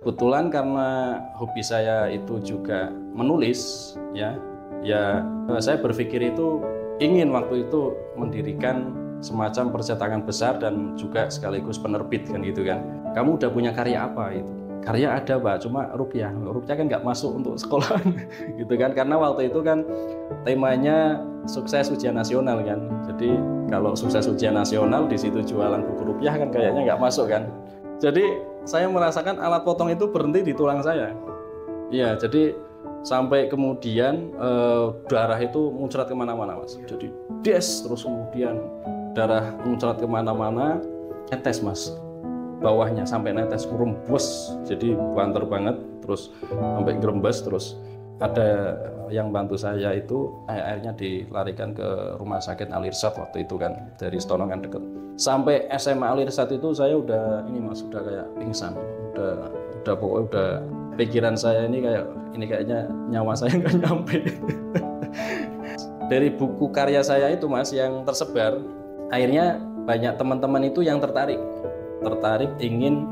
Kebetulan karena hobi saya itu juga menulis, saya berpikir itu ingin waktu itu mendirikan semacam percetakan besar dan juga sekaligus penerbit kan gitu kan. Kamu udah punya karya apa itu? Karya ada Pak, cuma rupiah kan nggak masuk untuk sekolah gitu kan. Karena waktu itu kan temanya sukses ujian nasional kan. Jadi kalau sukses ujian nasional di situ jualan buku rupiah kan kayaknya nggak masuk kan. Jadi saya merasakan alat potong itu berhenti di tulang saya. Iya, jadi sampai kemudian darah itu muncrat kemana-mana mas. Jadi terus kemudian darah muncrat kemana-mana, netes mas. Bawahnya sampai netes rembes, jadi banter banget, terus sampai gerembes, terus ada yang bantu saya itu akhirnya dilarikan ke rumah sakit Al-Irsyad waktu itu kan, dari Stonongan deket. Sampai SMA Al-Irsyad itu saya udah ini mas, udah kayak pingsan, udah pokoknya udah pikiran saya ini kayaknya nyawa saya nggak nyampe. Dari buku karya saya itu mas yang tersebar, akhirnya banyak teman-teman itu yang tertarik ingin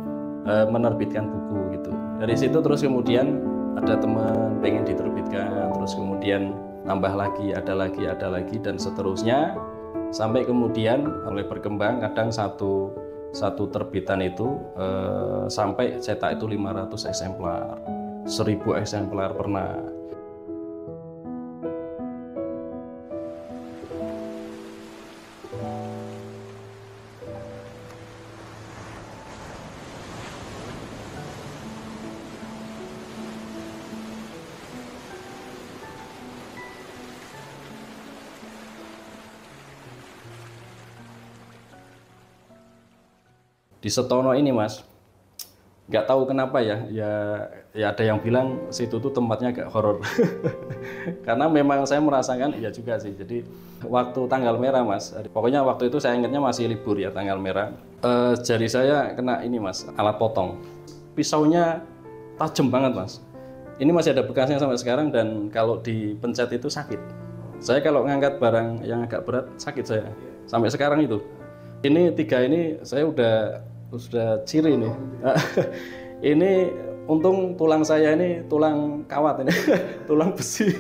menerbitkan buku gitu. Dari situ terus kemudian ada teman pengen diterbitkan, terus kemudian nambah lagi, ada lagi dan seterusnya sampai kemudian mulai berkembang. Kadang satu terbitan itu sampai cetak itu 500 eksemplar, 1000 eksemplar pernah. Di Setono ini mas, nggak tahu kenapa ya ada yang bilang situ tuh tempatnya agak horor. Karena memang saya merasakan, iya juga sih. Jadi waktu tanggal merah mas, pokoknya waktu itu saya ingatnya masih libur ya tanggal merah. Jari saya kena ini mas, alat potong. Pisaunya tajam banget mas. Ini masih ada bekasnya sampai sekarang dan kalau dipencet itu sakit. Saya kalau ngangkat barang yang agak berat sakit saya sampai sekarang itu. Ini 3 ini saya sudah ciri nih. Ini untung tulang saya ini tulang kawat ini, tulang besi.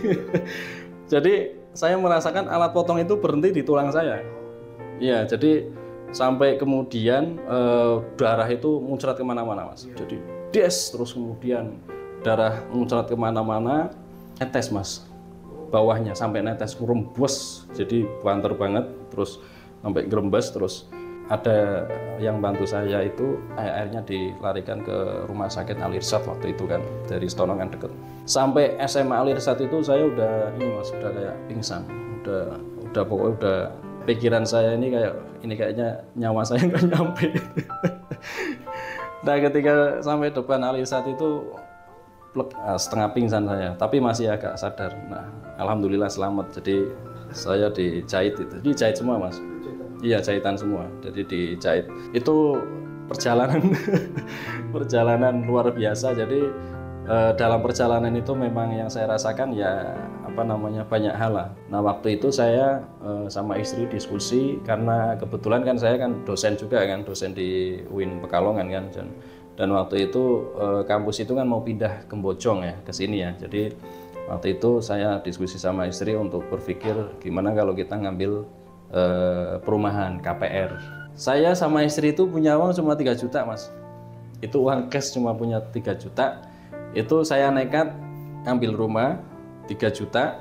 Jadi saya merasakan alat potong itu berhenti di tulang saya. Iya, jadi sampai kemudian darah itu muncrat kemana-mana mas. Jadi terus kemudian darah muncrat kemana-mana, netes mas. Bawahnya sampai netes rembes, jadi banter banget, terus sampai gerembes, terus ada yang bantu saya itu akhirnya dilarikan ke rumah sakit Al-Irsyad waktu itu kan, dari Stonongan deket. Sampai SMA Al-Irsyad itu saya udah ini mas, udah kayak pingsan, udah pokoknya udah pikiran saya ini kayaknya nyawa saya nggak nyampe. Nah ketika sampai depan Al-Irsyad itu setengah pingsan saya, tapi masih agak sadar. Nah alhamdulillah selamat. Jadi saya dijahit itu, dijahit semua mas. Iya jahitan semua, jadi dijahit. Itu perjalanan luar biasa. Jadi dalam perjalanan itu memang yang saya rasakan banyak hal lah. Nah waktu itu saya sama istri diskusi karena kebetulan kan saya kan dosen juga kan, dosen di UIN Pekalongan kan, dan waktu itu kampus itu kan mau pindah ke Bojong ya, ke sini ya. Jadi waktu itu saya diskusi sama istri untuk berpikir gimana kalau kita ngambil perumahan KPR. Saya sama istri itu punya uang cuma 3 juta mas. Itu uang cash cuma punya 3 juta. Itu saya nekat ngambil rumah 3 juta.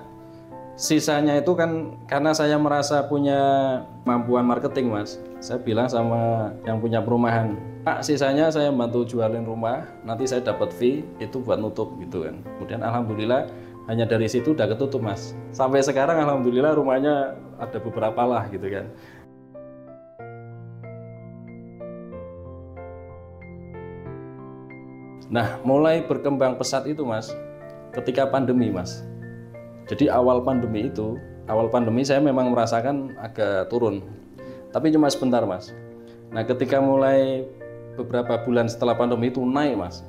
Sisanya itu kan karena saya merasa punya kemampuan marketing mas. Saya bilang sama yang punya perumahan, Pak sisanya saya bantu jualin rumah, nanti saya dapat fee itu buat nutup gitu kan. Kemudian alhamdulillah hanya dari situ udah ketutup mas. Sampai sekarang alhamdulillah rumahnya ada beberapa lah gitu kan. Nah mulai berkembang pesat itu mas ketika pandemi mas. Jadi awal pandemi saya memang merasakan agak turun, tapi cuma sebentar mas. Nah ketika mulai beberapa bulan setelah pandemi itu naik mas.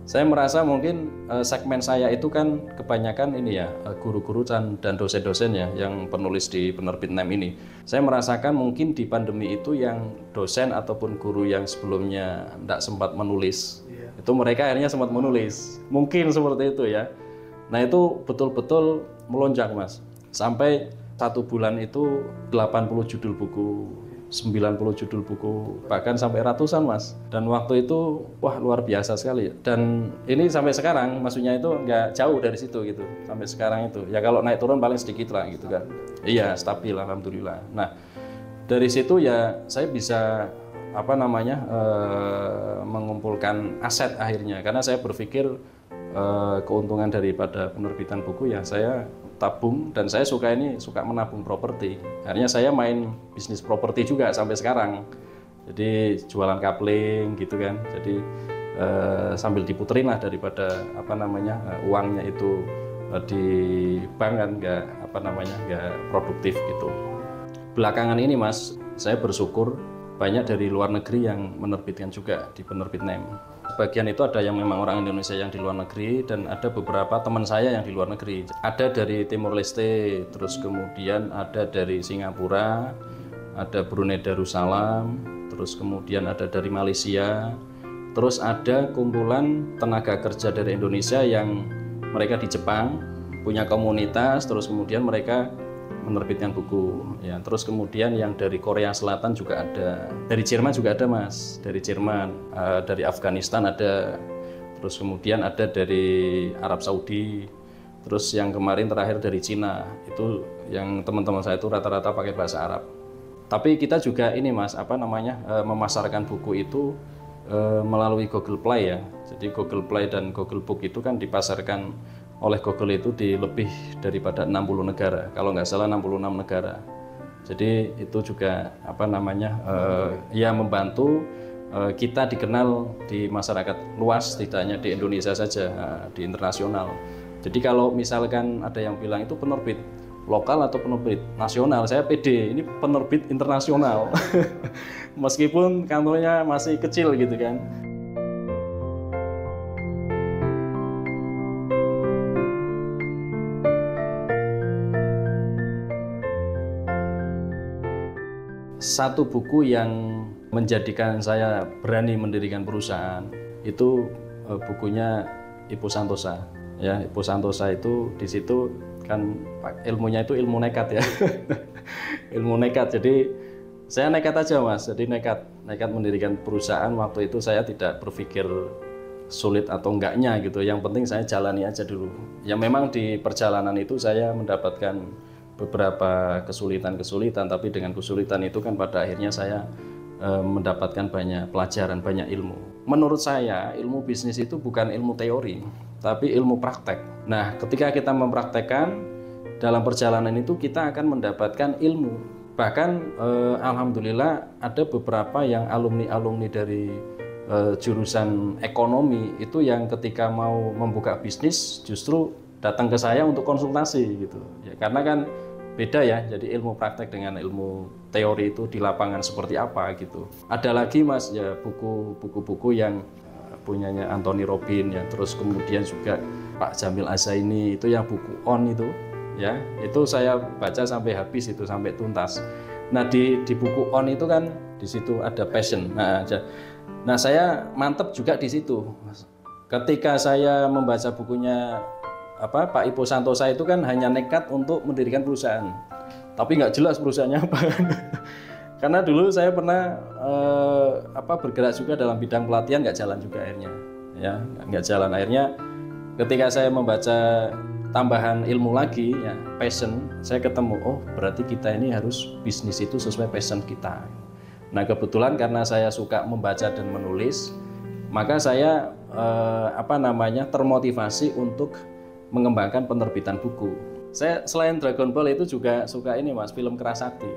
Saya merasa mungkin segmen saya itu kan kebanyakan ini ya, guru-guru dan dosen-dosen ya yang penulis di penerbit NEM ini. Saya merasakan mungkin di pandemi itu yang dosen ataupun guru yang sebelumnya tidak sempat menulis, itu mereka akhirnya sempat menulis. Mungkin seperti itu ya. Nah itu betul-betul melonjak Mas. Sampai 1 bulan itu 80 judul buku, 90 judul buku, bahkan sampai ratusan Mas. Dan waktu itu wah luar biasa sekali. Dan ini sampai sekarang maksudnya itu nggak jauh dari situ gitu. Sampai sekarang itu ya kalau naik turun paling sedikit lah gitu kan. Iya stabil alhamdulillah. Nah dari situ ya saya bisa mengumpulkan aset akhirnya. Karena saya berpikir keuntungan daripada penerbitan buku ya saya tabung, dan saya suka menabung properti. Akhirnya saya main bisnis properti juga sampai sekarang. Jadi jualan kapling gitu kan. Jadi sambil diputerin lah daripada uangnya itu di bank kan nggak produktif gitu. Belakangan ini Mas, saya bersyukur banyak dari luar negeri yang menerbitkan juga di penerbit NEM. Sebagian itu ada yang memang orang Indonesia yang di luar negeri, dan ada beberapa teman saya yang di luar negeri. Ada dari Timor Leste, terus kemudian ada dari Singapura, ada Brunei Darussalam, terus kemudian ada dari Malaysia, terus ada kumpulan tenaga kerja dari Indonesia yang mereka di Jepang, punya komunitas, terus kemudian mereka menerbitkan buku ya. Terus kemudian yang dari Korea Selatan juga ada, dari Jerman juga ada Mas, dari Jerman, dari Afghanistan ada, terus kemudian ada dari Arab Saudi, terus yang kemarin terakhir dari Cina. Itu yang teman-teman saya itu rata-rata pakai bahasa Arab. Tapi kita juga ini Mas, memasarkan buku itu melalui Google Play ya. Jadi Google Play dan Google Book itu kan dipasarkan oleh Google itu di lebih daripada 60 negara, kalau nggak salah 66 negara. Jadi itu juga ya membantu kita dikenal di masyarakat luas, tidak hanya di Indonesia saja, di internasional. Jadi kalau misalkan ada yang bilang itu penerbit lokal atau penerbit nasional, saya pede, ini penerbit internasional. Meskipun kantornya masih kecil gitu kan. Satu buku yang menjadikan saya berani mendirikan perusahaan itu bukunya Ibu Santosa. Ya, Ibu Santosa itu di situ kan ilmunya itu ilmu nekat ya. Ilmu nekat. Jadi saya nekat aja Mas. Jadi nekat mendirikan perusahaan. Waktu itu saya tidak berpikir sulit atau enggaknya gitu. Yang penting saya jalani aja dulu. Ya memang di perjalanan itu saya mendapatkan beberapa kesulitan, tapi dengan kesulitan itu kan pada akhirnya saya mendapatkan banyak pelajaran, banyak ilmu. Menurut saya ilmu bisnis itu bukan ilmu teori, tapi ilmu praktek. Nah, ketika kita mempraktekkan dalam perjalanan itu kita akan mendapatkan ilmu. Bahkan alhamdulillah ada beberapa yang alumni dari jurusan ekonomi itu yang ketika mau membuka bisnis justru datang ke saya untuk konsultasi gitu. Ya, karena kan beda ya, jadi ilmu praktek dengan ilmu teori itu di lapangan seperti apa gitu. Ada lagi Mas ya buku-buku yang punyanya Anthony Robbins ya, terus kemudian juga Pak Jamil Azaini itu yang buku On itu ya, itu saya baca sampai habis itu, sampai tuntas. Nah di buku On itu kan di situ ada passion. Nah saya mantep juga di situ. Ketika saya membaca bukunya Pak Ipo Santosa itu kan hanya nekat untuk mendirikan perusahaan, tapi nggak jelas perusahaannya apa. Karena dulu saya pernah bergerak juga dalam bidang pelatihan, nggak jalan juga akhirnya, ya nggak jalan. Akhirnya ketika saya membaca tambahan ilmu lagi, ya passion, saya ketemu, oh berarti kita ini harus bisnis itu sesuai passion kita. Nah kebetulan karena saya suka membaca dan menulis, maka saya termotivasi untuk mengembangkan penerbitan buku. Saya selain Dragon Ball itu juga suka ini Mas, film Kerasakti.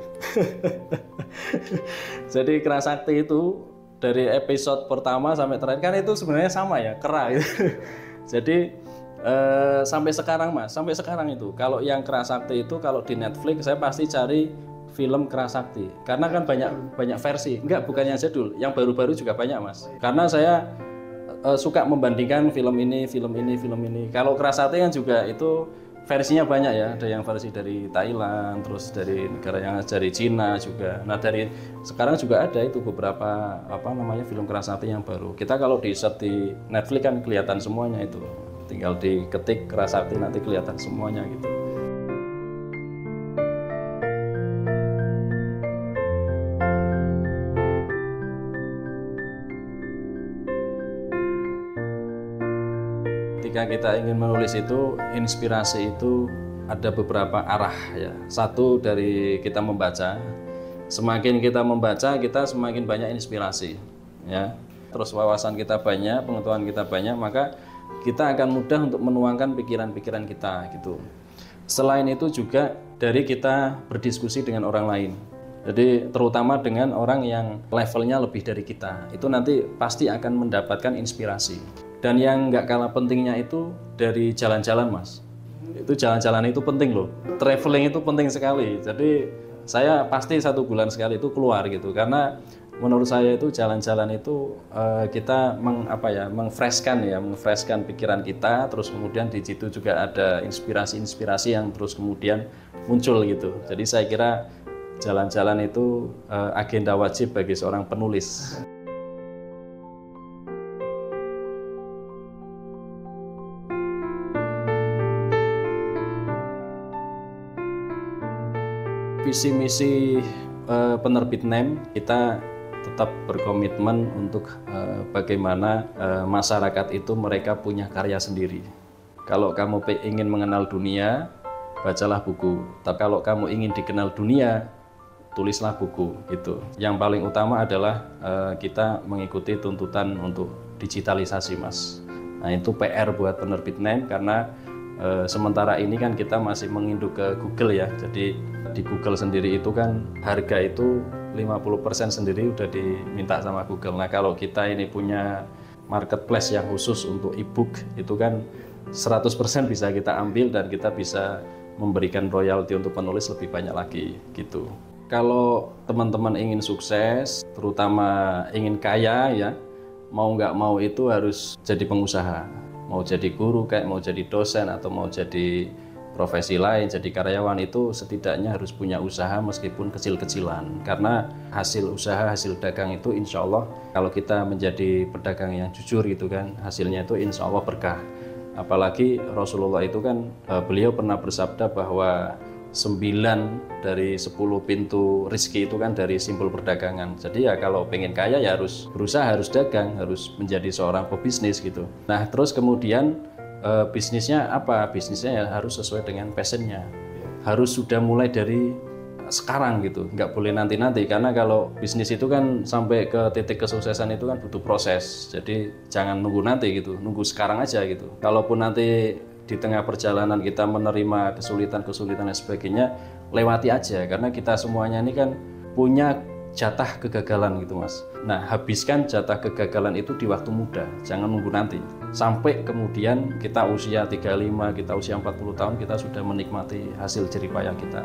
Jadi Kerasakti itu dari episode pertama sampai terakhir kan itu sebenarnya sama ya, kera gitu. Jadi sampai sekarang Mas, sampai sekarang itu kalau yang Kerasakti itu kalau di Netflix saya pasti cari film Kerasakti. Karena kan banyak versi. Bukannya jadul, yang baru-baru juga banyak Mas. Karena saya suka membandingkan film ini, film ini, film ini. Kalau Kerasati kan juga itu versinya banyak ya. Ada yang versi dari Thailand, terus dari negara yang dari Cina juga. Nah dari sekarang juga ada itu beberapa film Kerasati yang baru. Kita kalau di search di Netflix kan kelihatan semuanya itu. Tinggal diketik Kerasati nanti kelihatan semuanya gitu. Ketika kita ingin menulis itu, inspirasi itu ada beberapa arah ya. Satu dari kita membaca. Semakin kita membaca, kita semakin banyak inspirasi ya. Terus wawasan kita banyak, pengetahuan kita banyak, maka kita akan mudah untuk menuangkan pikiran-pikiran kita gitu. Selain itu juga dari kita berdiskusi dengan orang lain. Jadi terutama dengan orang yang levelnya lebih dari kita. Itu nanti pasti akan mendapatkan inspirasi. Dan yang nggak kalah pentingnya itu dari jalan-jalan, Mas. Itu jalan-jalan itu penting loh. Traveling itu penting sekali. Jadi saya pasti 1 bulan sekali itu keluar gitu. Karena menurut saya itu jalan-jalan itu kita mengfreshkan pikiran kita. Terus kemudian di situ juga ada inspirasi-inspirasi yang terus kemudian muncul gitu. Jadi saya kira jalan-jalan itu agenda wajib bagi seorang penulis. Visi misi penerbit NEM, kita tetap berkomitmen untuk bagaimana masyarakat itu mereka punya karya sendiri. Kalau kamu ingin mengenal dunia, bacalah buku. Tapi kalau kamu ingin dikenal dunia, tulislah buku. Gitu. Yang paling utama adalah kita mengikuti tuntutan untuk digitalisasi, Mas. Nah itu PR buat penerbit NEM karena sementara ini kan kita masih menginduk ke Google ya. Jadi di Google sendiri itu kan harga itu 50% sendiri udah diminta sama Google. Nah kalau kita ini punya marketplace yang khusus untuk e-book itu kan 100% bisa kita ambil dan kita bisa memberikan royalti untuk penulis lebih banyak lagi gitu. Kalau teman-teman ingin sukses, terutama ingin kaya ya, mau nggak mau itu harus jadi pengusaha. Mau jadi guru kayak mau jadi dosen atau mau jadi profesi lain, jadi karyawan itu setidaknya harus punya usaha meskipun kecil-kecilan. Karena hasil usaha, hasil dagang itu insya Allah kalau kita menjadi pedagang yang jujur gitu kan, hasilnya itu insya Allah berkah. Apalagi Rasulullah itu kan, beliau pernah bersabda bahwa 9 dari 10 pintu rezeki itu kan dari simpul perdagangan. Jadi ya kalau pengen kaya ya harus berusaha, harus dagang, harus menjadi seorang pebisnis gitu. Nah terus kemudian bisnisnya apa? Bisnisnya ya harus sesuai dengan passionnya. Harus sudah mulai dari sekarang gitu, nggak boleh nanti-nanti. Karena kalau bisnis itu kan sampai ke titik kesuksesan itu kan butuh proses. Jadi jangan nunggu nanti gitu, nunggu sekarang aja gitu. Kalaupun nanti di tengah perjalanan kita menerima kesulitan-kesulitan dan sebagainya, lewati aja. Karena kita semuanya ini kan punya jatah kegagalan gitu Mas. Nah habiskan jatah kegagalan itu di waktu muda, jangan nunggu nanti. Sampai kemudian kita usia 35, kita usia 40 tahun, kita sudah menikmati hasil jerih payah kita.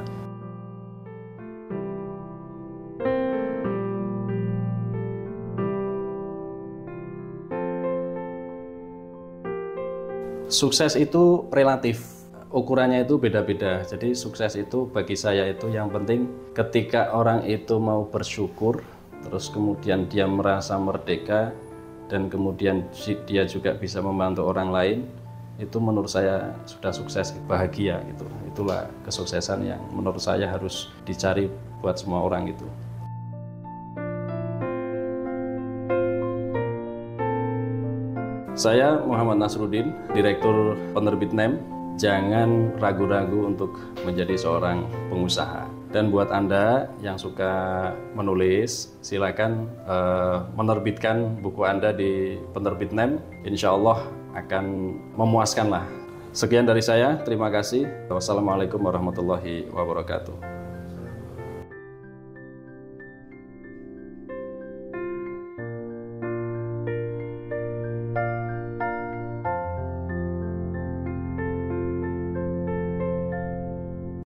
Sukses itu relatif, ukurannya itu beda-beda. Jadi sukses itu bagi saya itu yang penting ketika orang itu mau bersyukur, terus kemudian dia merasa merdeka, dan kemudian dia juga bisa membantu orang lain, itu menurut saya sudah sukses, bahagia gitu. Itulah kesuksesan yang menurut saya harus dicari buat semua orang gitu. Saya Muhammad Nasruddin, Direktur Penerbit NEM. Jangan ragu-ragu untuk menjadi seorang pengusaha. Dan buat Anda yang suka menulis, silakan menerbitkan buku Anda di Penerbit NEM. Insya Allah akan memuaskan lah. Sekian dari saya, terima kasih. Wassalamualaikum warahmatullahi wabarakatuh.